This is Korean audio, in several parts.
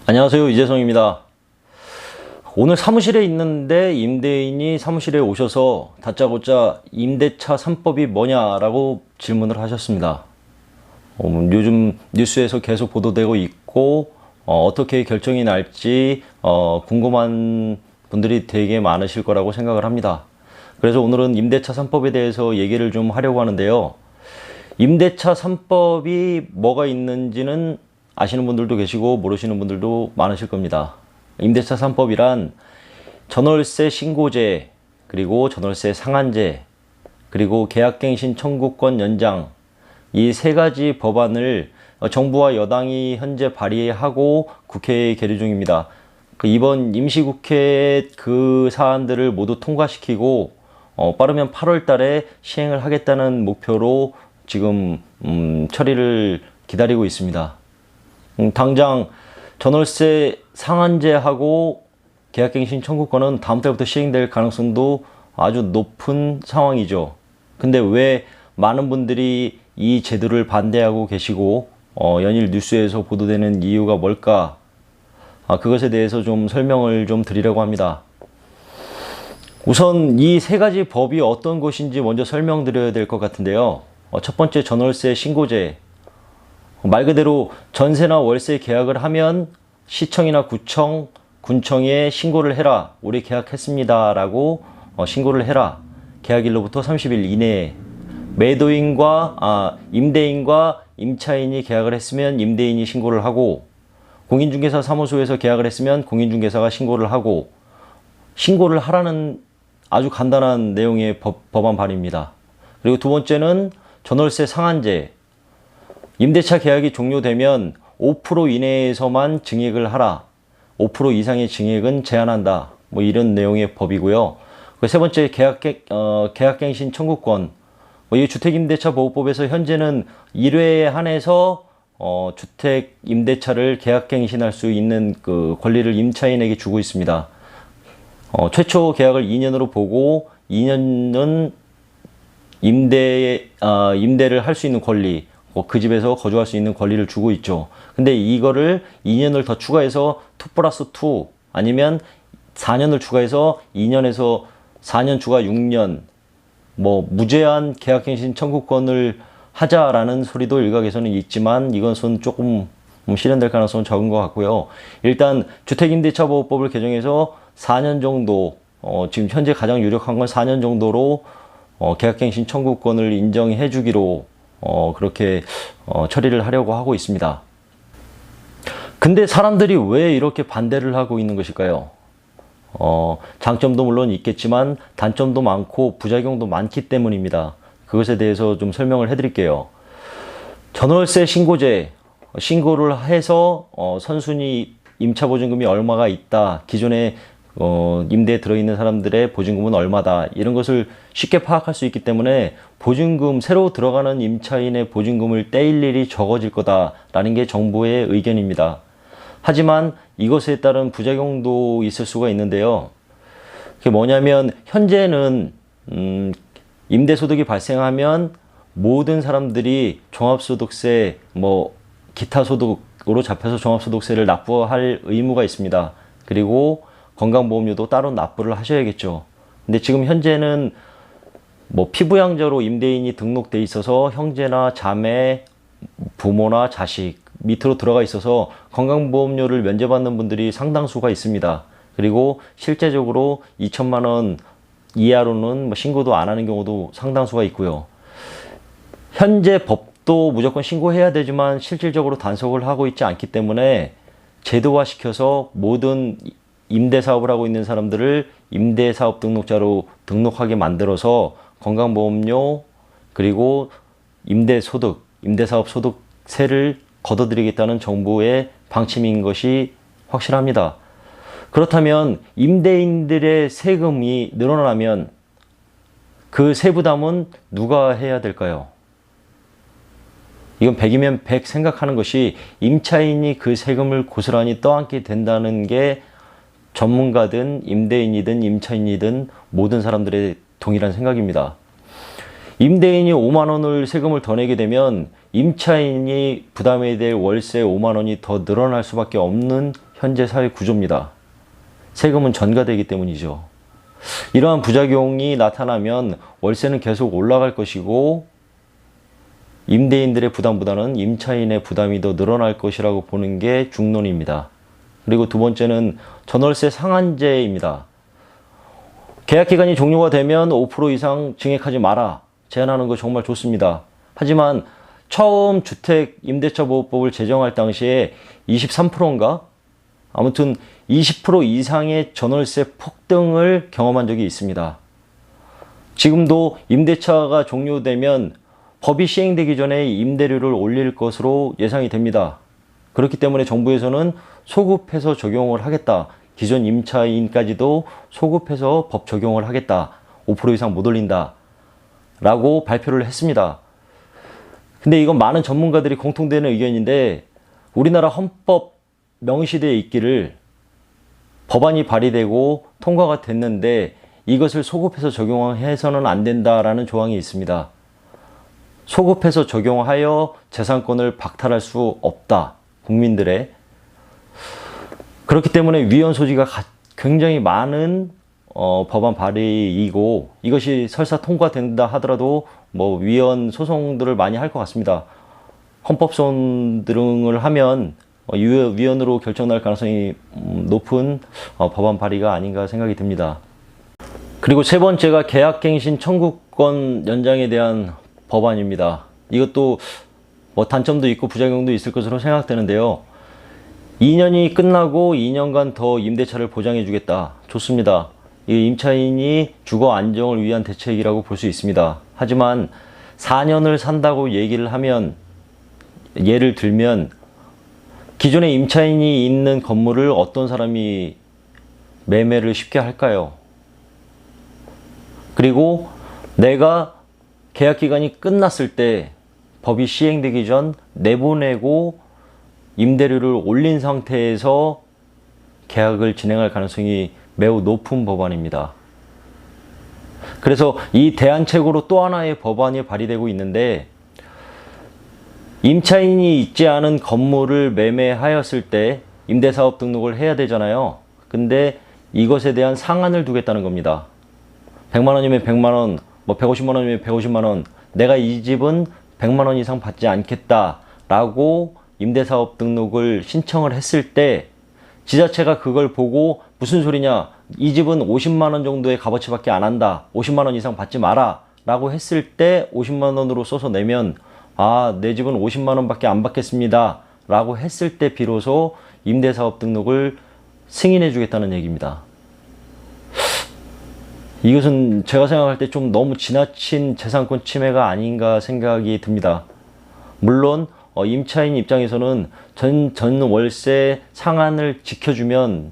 안녕하세요, 이재성입니다. 오늘 사무실에 있는데 임대인이 사무실에 오셔서 다짜고짜 임대차 3법이 뭐냐라고 질문을 하셨습니다. 요즘 뉴스에서 계속 보도되고 있고 어떻게 결정이 날지 궁금한 분들이 되게 많으실 거라고 생각을 합니다. 그래서 오늘은 임대차 3법에 대해서 얘기를 좀 하려고 하는데요. 임대차 3법이 뭐가 있는지는 아시는 분들도 계시고 모르시는 분들도 많으실 겁니다. 임대차 3법이란 전월세 신고제, 그리고 전월세 상한제, 그리고 계약갱신 청구권 연장, 이 세 가지 법안을 정부와 여당이 현재 발의하고 국회에 계류 중입니다. 이번 임시국회에 그 사안들을 모두 통과시키고 빠르면 8월 달에 시행을 하겠다는 목표로 지금 처리를 기다리고 있습니다. 당장 전월세 상한제하고 계약갱신 청구권은 다음 달부터 시행될 가능성도 아주 높은 상황이죠. 근데 왜 많은 분들이 이 제도를 반대하고 계시고 연일 뉴스에서 보도되는 이유가 뭘까? 그것에 대해서 좀 설명을 좀 드리려고 합니다. 우선 이 세 가지 법이 어떤 것인지 먼저 설명드려야 될 것 같은데요. 첫 번째, 전월세 신고제. 말 그대로 전세나 월세 계약을 하면 시청이나 구청, 군청에 신고를 해라. 우리 계약했습니다. 라고 신고를 해라. 계약일로부터 30일 이내에. 임대인과 임차인이 계약을 했으면 임대인이 신고를 하고, 공인중개사 사무소에서 계약을 했으면 공인중개사가 신고를 하고, 신고를 하라는 아주 간단한 내용의 법안 발의입니다. 그리고 두 번째는 전월세 상한제. 임대차 계약이 종료되면 5% 이내에서만 증액을 하라. 5% 이상의 증액은 제한한다. 뭐 이런 내용의 법이고요. 세 번째, 계약갱신 청구권. 이 주택임대차보호법에서 현재는 1회에 한해서 주택 임대차를 계약갱신할 수 있는 그 권리를 임차인에게 주고 있습니다. 최초 계약을 2년으로 보고 2년은 임대를 할 수 있는 권리, 그 집에서 거주할 수 있는 권리를 주고 있죠. 근데 이거를 2년을 더 추가해서 2+2 아니면 4년을 추가해서 2년에서 4년 추가 6년 무제한 계약갱신 청구권을 하자라는 소리도 일각에서는 있지만 이것은 조금 실현될 가능성은 적은 것 같고요. 일단 주택임대차보호법을 개정해서 4년 정도, 지금 현재 가장 유력한 건 4년 정도로 계약갱신 청구권을 인정해 주기로 그렇게 처리를 하려고 하고 있습니다. 근데 사람들이 왜 이렇게 반대를 하고 있는 것일까요? 장점도 물론 있겠지만 단점도 많고 부작용도 많기 때문입니다. 그것에 대해서 좀 설명을 해드릴게요. 전월세 신고제, 신고를 해서 선순위 임차보증금이 얼마가 있다, 기존에 임대에 들어있는 사람들의 보증금은 얼마다, 이런 것을 쉽게 파악할 수 있기 때문에 보증금, 새로 들어가는 임차인의 보증금을 떼일 일이 적어질 거다라는 게 정부의 의견입니다. 하지만 이것에 따른 부작용도 있을 수가 있는데요. 그게 뭐냐면 현재는 임대소득이 발생하면 모든 사람들이 종합소득세, 기타 소득으로 잡혀서 종합소득세를 납부할 의무가 있습니다. 그리고 건강보험료도 따로 납부를 하셔야겠죠. 근데 지금 현재는 피부양자로 임대인이 등록돼 있어서 형제나 자매, 부모나 자식 밑으로 들어가 있어서 건강보험료를 면제받는 분들이 상당수가 있습니다. 그리고 실제적으로 2천만 원 이하로는 신고도 안 하는 경우도 상당수가 있고요. 현재 법도 무조건 신고해야 되지만 실질적으로 단속을 하고 있지 않기 때문에 제도화시켜서 모든 임대사업을 하고 있는 사람들을 임대사업 등록자로 등록하게 만들어서 건강보험료 그리고 임대소득, 임대사업 소득세를 걷어들이겠다는 정부의 방침인 것이 확실합니다. 그렇다면 임대인들의 세금이 늘어나면 그 세부담은 누가 해야 될까요? 이건 100이면 100 생각하는 것이 임차인이 그 세금을 고스란히 떠안게 된다는 게 전문가든 임대인이든 임차인이든 모든 사람들의 동일한 생각입니다. 임대인이 5만 원을 세금을 더 내게 되면 임차인이 부담해야 될 월세 5만 원이 더 늘어날 수밖에 없는 현재 사회 구조입니다. 세금은 전가되기 때문이죠. 이러한 부작용이 나타나면 월세는 계속 올라갈 것이고 임대인들의 부담보다는 임차인의 부담이 더 늘어날 것이라고 보는 게 중론입니다. 그리고 두 번째는 전월세 상한제입니다. 계약기간이 종료가 되면 5% 이상 증액하지 마라. 제한하는 거 정말 좋습니다. 하지만 처음 주택임대차보호법을 제정할 당시에 23%인가? 아무튼 20% 이상의 전월세 폭등을 경험한 적이 있습니다. 지금도 임대차가 종료되면 법이 시행되기 전에 임대료를 올릴 것으로 예상이 됩니다. 그렇기 때문에 정부에서는 소급해서 적용을 하겠다. 기존 임차인까지도 소급해서 법 적용을 하겠다. 5% 이상 못 올린다. 라고 발표를 했습니다. 근데 이건 많은 전문가들이 공통되는 의견인데 우리나라 헌법 명시되어 있기를 법안이 발의되고 통과가 됐는데 이것을 소급해서 적용해서는 안 된다라는 조항이 있습니다. 소급해서 적용하여 재산권을 박탈할 수 없다. 국민들의. 그렇기 때문에 위헌 소지가 굉장히 많은 법안 발의이고 이것이 설사 통과된다 하더라도 위헌 소송들을 많이 할 것 같습니다. 헌법소원 등을 하면 위헌으로 결정날 가능성이 높은 법안 발의가 아닌가 생각이 듭니다. 그리고 세 번째가 계약갱신 청구권 연장에 대한 법안입니다. 이것도 단점도 있고 부작용도 있을 것으로 생각되는데요. 2년이 끝나고 2년간 더 임대차를 보장해 주겠다. 좋습니다. 이 임차인이 주거 안정을 위한 대책이라고 볼 수 있습니다. 하지만 4년을 산다고 얘기를 하면 예를 들면 기존에 임차인이 있는 건물을 어떤 사람이 매매를 쉽게 할까요? 그리고 내가 계약기간이 끝났을 때 법이 시행되기 전 내보내고 임대료를 올린 상태에서 계약을 진행할 가능성이 매우 높은 법안입니다. 그래서 이 대안책으로 또 하나의 법안이 발의되고 있는데 임차인이 있지 않은 건물을 매매하였을 때 임대사업 등록을 해야 되잖아요. 근데 이것에 대한 상한을 두겠다는 겁니다. 100만 원이면 100만 원, 150만 원이면 150만 원, 내가 이 집은 100만 원 이상 받지 않겠다라고 임대사업 등록을 신청을 했을 때 지자체가 그걸 보고 무슨 소리냐, 이 집은 50만 원 정도의 값어치밖에 안 한다, 50만 원 이상 받지 마라 라고 했을 때 50만 원으로 써서 내면 내 집은 50만 원밖에 안 받겠습니다 라고 했을 때 비로소 임대사업 등록을 승인해 주겠다는 얘기입니다. 이것은 제가 생각할 때 좀 너무 지나친 재산권 침해가 아닌가 생각이 듭니다. 물론 임차인 입장에서는 전 월세 상한을 지켜주면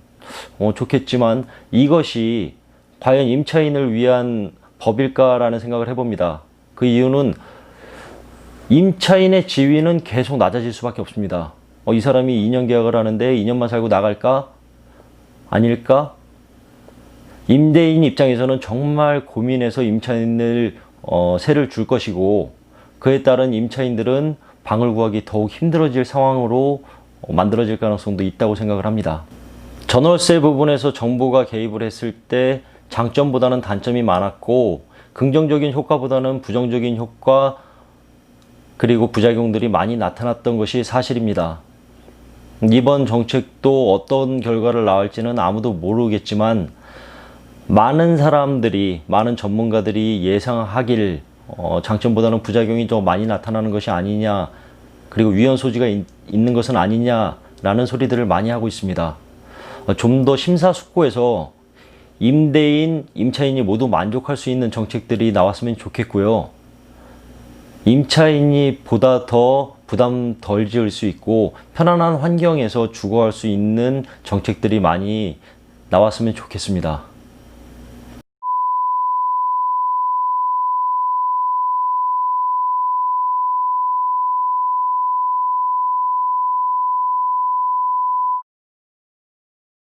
좋겠지만 이것이 과연 임차인을 위한 법일까라는 생각을 해봅니다. 그 이유는 임차인의 지위는 계속 낮아질 수밖에 없습니다. 이 사람이 2년 계약을 하는데 2년만 살고 나갈까? 아닐까? 임대인 입장에서는 정말 고민해서 임차인을 세를 줄 것이고 그에 따른 임차인들은 방을 구하기 더욱 힘들어질 상황으로 만들어질 가능성도 있다고 생각을 합니다. 전월세 부분에서 정부가 개입을 했을 때 장점보다는 단점이 많았고 긍정적인 효과보다는 부정적인 효과 그리고 부작용들이 많이 나타났던 것이 사실입니다. 이번 정책도 어떤 결과를 낳을지는 아무도 모르겠지만 많은 사람들이, 많은 전문가들이 예상하길 장점보다는 부작용이 더 많이 나타나는 것이 아니냐, 그리고 위헌 소지가 있는 것은 아니냐라는 소리들을 많이 하고 있습니다. 좀 더 심사숙고해서 임대인, 임차인이 모두 만족할 수 있는 정책들이 나왔으면 좋겠고요. 임차인이 보다 더 부담 덜 지을 수 있고 편안한 환경에서 주거할 수 있는 정책들이 많이 나왔으면 좋겠습니다.